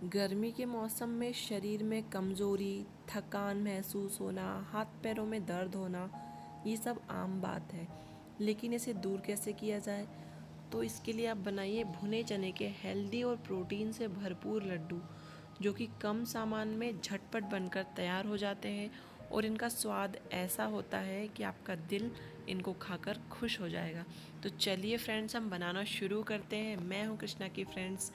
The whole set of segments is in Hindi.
गर्मी के मौसम में शरीर में कमज़ोरी, थकान महसूस होना, हाथ पैरों में दर्द होना, ये सब आम बात है। लेकिन इसे दूर कैसे किया जाए? तो इसके लिए आप बनाइए भुने चने के हेल्दी और प्रोटीन से भरपूर लड्डू, जो कि कम सामान में झटपट बनकर तैयार हो जाते हैं और इनका स्वाद ऐसा होता है कि आपका दिल इनको खाकर खुश हो जाएगा। तो चलिए फ्रेंड्स, हम बनाना शुरू करते हैं। मैं हूं कृष्णा की फ्रेंड्स।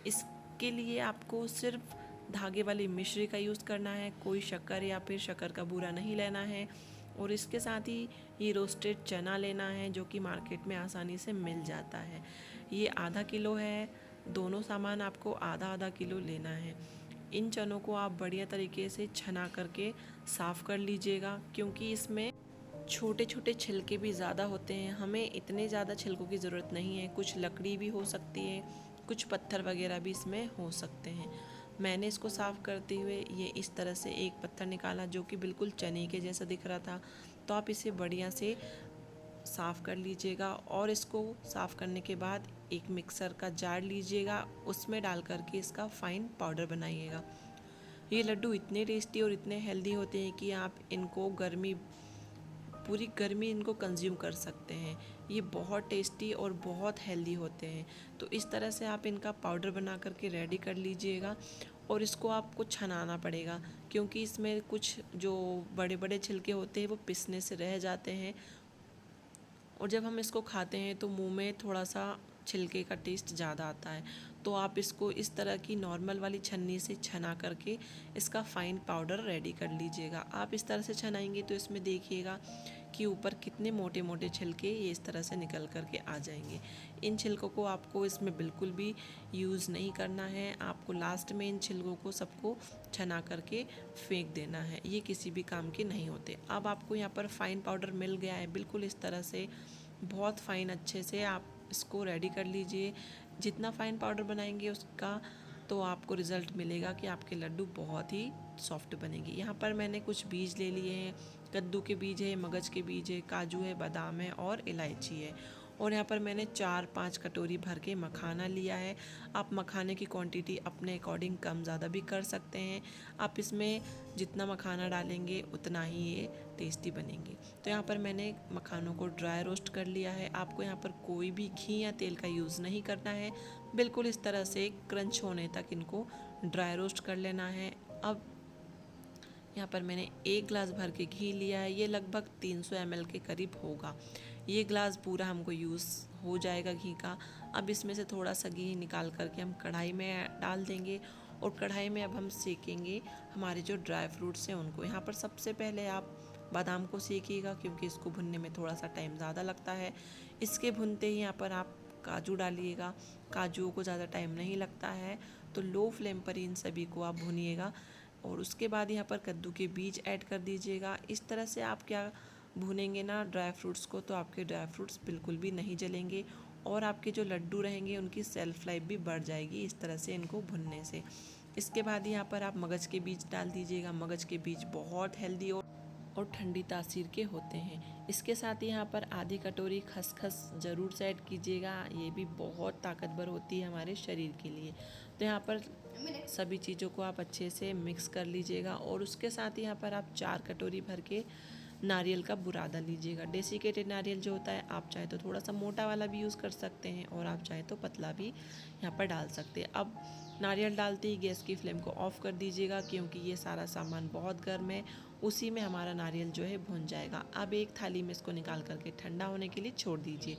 इसके लिए आपको सिर्फ धागे वाली मिश्री का यूज़ करना है, कोई शक्कर या फिर शक्कर का बूरा नहीं लेना है। और इसके साथ ही ये रोस्टेड चना लेना है, जो कि मार्केट में आसानी से मिल जाता है। ये आधा किलो है। दोनों सामान आपको आधा आधा किलो लेना है। इन चनों को आप बढ़िया तरीके से छना करके साफ़ कर लीजिएगा, क्योंकि इसमें छोटे छोटे छिलके भी ज़्यादा होते हैं। हमें इतने ज़्यादा छिलकों की ज़रूरत नहीं है। कुछ लकड़ी भी हो सकती है, कुछ पत्थर वगैरह भी इसमें हो सकते हैं। मैंने इसको साफ़ करते हुए ये इस तरह से एक पत्थर निकाला, जो कि बिल्कुल चने के जैसा दिख रहा था। तो आप इसे बढ़िया से साफ़ कर लीजिएगा और इसको साफ़ करने के बाद एक मिक्सर का जार लीजिएगा, उसमें डाल करके इसका फ़ाइन पाउडर बनाइएगा। ये लड्डू इतने टेस्टी और इतने हेल्दी होते हैं कि आप इनको पूरी गर्मी इनको कंज्यूम कर सकते हैं। ये बहुत टेस्टी और बहुत हेल्दी होते हैं। तो इस तरह से आप इनका पाउडर बना करके रेडी कर लीजिएगा और इसको आपको छनाना पड़ेगा, क्योंकि इसमें कुछ जो बड़े बड़े छिलके होते हैं वो पिसने से रह जाते हैं और जब हम इसको खाते हैं तो मुंह में थोड़ा सा छिलके का टेस्ट ज़्यादा आता है। तो आप इसको इस तरह की नॉर्मल वाली छन्नी से छना करके इसका फ़ाइन पाउडर रेडी कर लीजिएगा। आप इस तरह से छनाएंगे तो इसमें देखिएगा कि ऊपर कितने मोटे मोटे छिलके ये इस तरह से निकल करके आ जाएंगे। इन छिलकों को आपको इसमें बिल्कुल भी यूज़ नहीं करना है। आपको लास्ट में इन छिलकों को सबको छना करके फेंक देना है। ये किसी भी काम के नहीं होते। अब आपको यहाँ पर फ़ाइन पाउडर मिल गया है, बिल्कुल इस तरह से बहुत फ़ाइन अच्छे से आप इसको रेडी कर लीजिए। जितना फ़ाइन पाउडर बनाएंगे उसका तो आपको रिज़ल्ट मिलेगा कि आपके लड्डू बहुत ही सॉफ्ट बनेंगे। यहाँ पर मैंने कुछ बीज ले लिए हैं। कद्दू के बीज है, मगज के बीज है, काजू है, बादाम है और इलायची है। और यहाँ पर मैंने 4-5 कटोरी भर के मखाना लिया है। आप मखाने की क्वांटिटी अपने अकॉर्डिंग कम ज़्यादा भी कर सकते हैं। आप इसमें जितना मखाना डालेंगे उतना ही ये टेस्टी बनेंगे। तो यहाँ पर मैंने मखानों को ड्राई रोस्ट कर लिया है। आपको यहाँ पर कोई भी घी या तेल का यूज़ नहीं करना है। बिल्कुल इस तरह से क्रंच होने तक इनको ड्राई रोस्ट कर लेना है। अब यहाँ पर मैंने 1 ग्लास भर के घी लिया है। ये लगभग 300 ml के करीब होगा। ये ग्लास पूरा हमको यूज़ हो जाएगा घी का। अब इसमें से थोड़ा सा घी निकाल करके हम कढ़ाई में डाल देंगे और कढ़ाई में अब हम सेकेंगे हमारे जो ड्राई फ्रूट्स हैं उनको। यहाँ पर सबसे पहले आप बादाम को सेकिएगा, क्योंकि इसको भुनने में थोड़ा सा टाइम ज़्यादा लगता है। इसके भुनते ही यहाँ पर आप काजू डालिएगा। काजुओं को ज़्यादा टाइम नहीं लगता है, तो लो फ्लेम पर इन सभी को आप भुनिएगा। और उसके बाद यहाँ पर कद्दू के बीज ऐड कर दीजिएगा। इस तरह से आप क्या भूनेंगे ना ड्राई फ्रूट्स को, तो आपके ड्राई फ्रूट्स बिल्कुल भी नहीं जलेंगे और आपके जो लड्डू रहेंगे उनकी सेल्फ लाइफ भी बढ़ जाएगी इस तरह से इनको भुनने से। इसके बाद यहाँ पर आप मगज के बीज डाल दीजिएगा। मगज के बीज बहुत हेल्दी और ठंडी तासीर के होते हैं। इसके साथ यहाँ पर आधी कटोरी खसखस ज़रूर से ऐड कीजिएगा। ये भी बहुत ताकतवर होती है हमारे शरीर के लिए। तो यहाँ पर सभी चीज़ों को आप अच्छे से मिक्स कर लीजिएगा और उसके साथ यहाँ पर आप 4 कटोरी भर के नारियल का बुरादा लीजिएगा। डेसिकेटेड नारियल जो होता है, आप चाहे तो थोड़ा सा मोटा वाला भी यूज़ कर सकते हैं और आप चाहे तो पतला भी यहाँ पर डाल सकते हैं। अब नारियल डालते ही गैस की फ्लेम को ऑफ़ कर दीजिएगा, क्योंकि ये सारा सामान बहुत गर्म है। उसी में हमारा नारियल जो है भुन जाएगा। अब एक थाली में इसको निकाल करके ठंडा होने के लिए छोड़ दीजिए।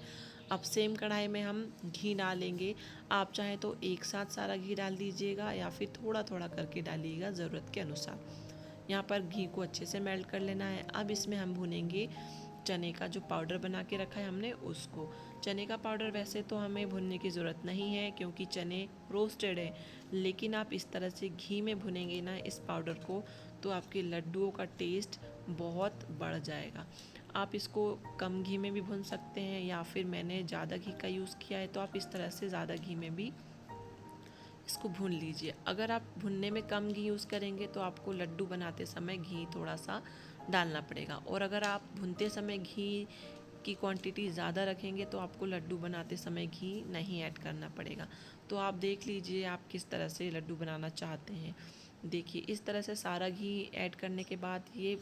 अब सेम कढ़ाई में हम घी डालेंगे। आप चाहें तो एक साथ सारा घी डाल दीजिएगा या फिर थोड़ा थोड़ा करके डालिएगा ज़रूरत के अनुसार। यहाँ पर घी को अच्छे से मेल्ट कर लेना है। अब इसमें हम भुनेंगे चने का जो पाउडर बना के रखा है हमने उसको। चने का पाउडर वैसे तो हमें भुनने की ज़रूरत नहीं है, क्योंकि चने रोस्टेड है, लेकिन आप इस तरह से घी में भुनेंगे ना इस पाउडर को, तो आपके लड्डुओं का टेस्ट बहुत बढ़ जाएगा। आप इसको कम घी में भी भून सकते हैं, या फिर मैंने ज़्यादा घी का यूज़ किया है तो आप इस तरह से ज़्यादा घी में भी इसको भून लीजिए। अगर आप भुनने में कम घी यूज़ करेंगे तो आपको लड्डू बनाते समय घी थोड़ा सा डालना पड़ेगा, और अगर आप भुनते समय घी की क्वांटिटी ज़्यादा रखेंगे तो आपको लड्डू बनाते समय घी नहीं ऐड करना पड़ेगा। तो आप देख लीजिए आप किस तरह से लड्डू बनाना चाहते हैं। देखिए इस तरह से सारा घी ऐड करने के बाद ये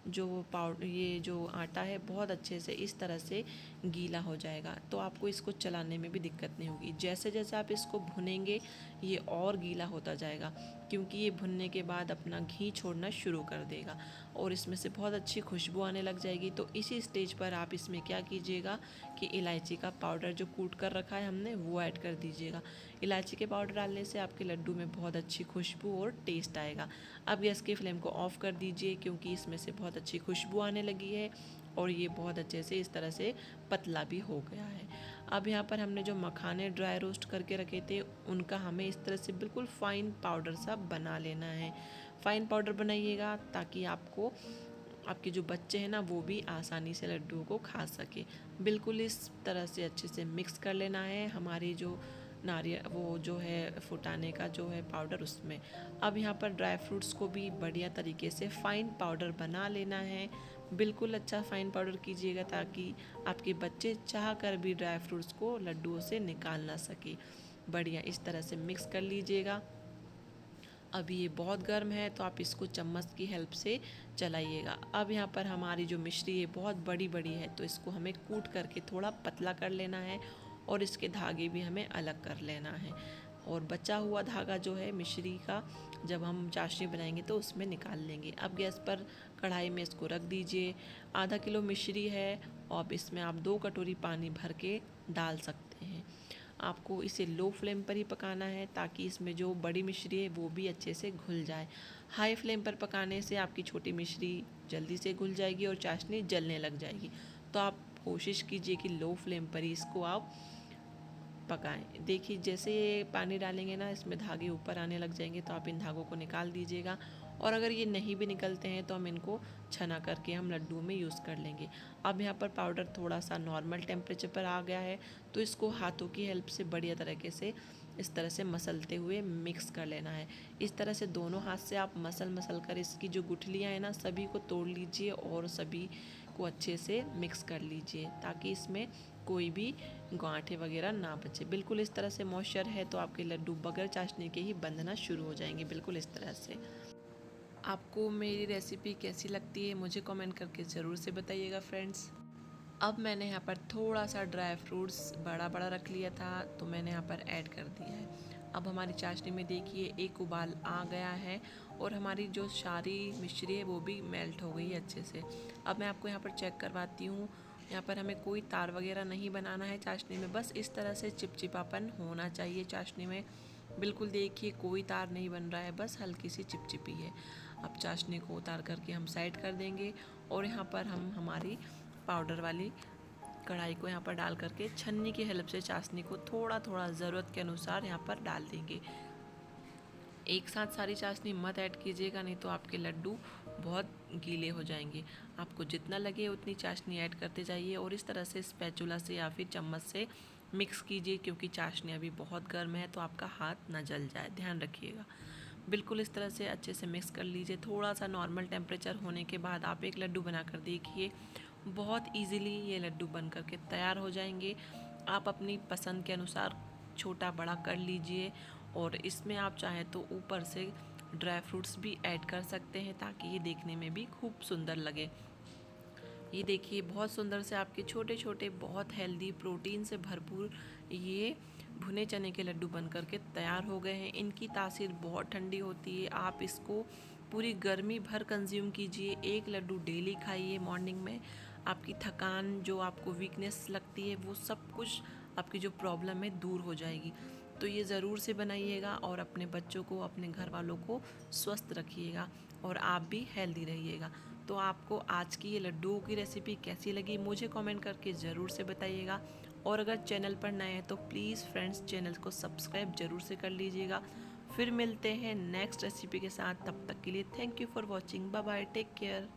जो आटा है बहुत अच्छे से इस तरह से गीला हो जाएगा, तो आपको इसको चलाने में भी दिक्कत नहीं होगी। जैसे जैसे आप इसको भुनेंगे ये और गीला होता जाएगा, क्योंकि ये भुनने के बाद अपना घी छोड़ना शुरू कर देगा और इसमें से बहुत अच्छी खुशबू आने लग जाएगी। तो इसी स्टेज पर आप इसमें क्या कीजिएगा कि इलायची का पाउडर जो कूट कर रखा है हमने वो ऐड कर दीजिएगा। इलायची के पाउडर डालने से आपके लड्डू में बहुत अच्छी खुशबू और टेस्ट आएगा। अब गैस की फ्लेम को ऑफ कर दीजिए, क्योंकि इसमें से बहुत अच्छी खुशबू आने लगी है और ये बहुत अच्छे से इस तरह से पतला भी हो गया है। अब यहाँ पर हमने जो मखाने ड्राई रोस्ट करके रखे थे उनका हमें इस तरह से बिल्कुल फाइन पाउडर सा बना लेना है। फाइन पाउडर बनाइएगा ताकि आपके जो बच्चे हैं ना वो भी आसानी से लड्डुओं को खा सके। बिल्कुल इस तरह से अच्छे से मिक्स कर लेना है हमारी जो नारियल वो जो है फुटाने का जो है पाउडर उसमें। अब यहाँ पर ड्राई फ्रूट्स को भी बढ़िया तरीके से फ़ाइन पाउडर बना लेना है। बिल्कुल अच्छा फ़ाइन पाउडर कीजिएगा ताकि आपके बच्चे चाह कर भी ड्राई फ्रूट्स को लड्डुओं से निकाल ना सके। बढ़िया इस तरह से मिक्स कर लीजिएगा। अभी ये बहुत गर्म है तो आप इसको चम्मच की हेल्प से चलाइएगा। अब यहाँ पर हमारी जो मिश्री है बहुत बड़ी बड़ी है, तो इसको हमें कूट करके थोड़ा पतला कर लेना है और इसके धागे भी हमें अलग कर लेना है। और बचा हुआ धागा जो है मिश्री का जब हम चाशनी बनाएंगे तो उसमें निकाल लेंगे। अब गैस पर कढ़ाई में इसको रख दीजिए। आधा किलो मिश्री है और अब इसमें आप 2 कटोरी पानी भर के डाल सकते हैं। आपको इसे लो फ्लेम पर ही पकाना है ताकि इसमें जो बड़ी मिश्री है वो भी अच्छे से घुल जाए। हाई फ्लेम पर पकाने से आपकी छोटी मिश्री जल्दी से घुल जाएगी और चाशनी जलने लग जाएगी। तो आप कोशिश कीजिए कि लो फ्लेम पर ही इसको आप पकाएं। देखिए जैसे ये पानी डालेंगे ना इसमें धागे ऊपर आने लग जाएंगे, तो आप इन धागों को निकाल दीजिएगा। और अगर ये नहीं भी निकलते हैं तो हम इनको छना करके हम लड्डू में यूज़ कर लेंगे। अब यहाँ पर पाउडर थोड़ा सा नॉर्मल टेम्परेचर पर आ गया है, तो इसको हाथों की हेल्प से बढ़िया तरीके से इस तरह से मसलते हुए मिक्स कर लेना है। इस तरह से दोनों हाथ से आप मसल कर इसकी जो गुठलियाँ हैं ना सभी को तोड़ लीजिए और सभी को अच्छे से मिक्स कर लीजिए ताकि इसमें कोई भी गांठें वगैरह ना बचे। बिल्कुल इस तरह से मॉइस्चर है तो आपके लड्डू बगैर चाशनी के ही बंधना शुरू हो जाएंगे। बिल्कुल इस तरह से। आपको मेरी रेसिपी कैसी लगती है मुझे कमेंट करके ज़रूर से बताइएगा फ्रेंड्स। अब मैंने यहाँ पर थोड़ा सा ड्राई फ्रूट्स बड़ा बड़ा रख लिया था तो मैंने यहाँ पर ऐड कर दिया है। अब हमारी चाशनी में देखिए एक उबाल आ गया है और हमारी जो सारी मिश्री है वो भी मेल्ट हो गई है अच्छे से। अब मैं आपको यहाँ पर चेक करवाती हूँ। यहाँ पर हमें कोई तार वगैरह नहीं बनाना है चाशनी में, बस इस तरह से चिपचिपापन होना चाहिए चाशनी में। बिल्कुल देखिए कोई तार नहीं बन रहा है, बस हल्की सी चिपचिपी है। अब चाशनी को उतार करके हम साइड कर देंगे और यहाँ पर हम हमारी पाउडर वाली कढ़ाई को यहाँ पर डाल करके छन्नी की हेल्प से चाशनी को थोड़ा थोड़ा ज़रूरत के अनुसार यहाँ पर डाल देंगे। एक साथ सारी चाशनी मत ऐड कीजिएगा, नहीं तो आपके लड्डू बहुत गीले हो जाएंगे। आपको जितना लगे उतनी चाशनी ऐड करते जाइए और इस तरह से स्पैचुला से या फिर चम्मच से मिक्स कीजिए, क्योंकि चाशनी अभी बहुत गर्म है तो आपका हाथ ना जल जाए, ध्यान रखिएगा। बिल्कुल इस तरह से अच्छे से मिक्स कर लीजिए। थोड़ा सा नॉर्मल टेम्परेचर होने के बाद आप एक लड्डू बनाकर देखिए, बहुत इजीली ये लड्डू बन करके तैयार हो जाएंगे। आप अपनी पसंद के अनुसार छोटा बड़ा कर लीजिए और इसमें आप चाहें तो ऊपर से ड्राई फ्रूट्स भी ऐड कर सकते हैं ताकि ये देखने में भी खूब सुंदर लगे। ये देखिए बहुत सुंदर से आपके छोटे छोटे बहुत हेल्दी प्रोटीन से भरपूर ये भुने चने के लड्डू बन करके तैयार हो गए हैं। इनकी तासीर बहुत ठंडी होती है, आप इसको पूरी गर्मी भर कंज्यूम कीजिए। एक लड्डू डेली खाइए मॉर्निंग में। आपकी थकान जो आपको वीकनेस लगती है वो सब कुछ आपकी जो प्रॉब्लम है दूर हो जाएगी। तो ये ज़रूर से बनाइएगा और अपने बच्चों को अपने घर वालों को स्वस्थ रखिएगा और आप भी हेल्दी रहिएगा। तो आपको आज की ये लड्डुओं की रेसिपी कैसी लगी मुझे कमेंट करके ज़रूर से बताइएगा। और अगर चैनल पर नए हैं तो प्लीज़ फ्रेंड्स चैनल को सब्सक्राइब ज़रूर से कर लीजिएगा। फिर मिलते हैं नेक्स्ट रेसिपी के साथ, तब तक के लिए thank you for watching. Bye bye, take care.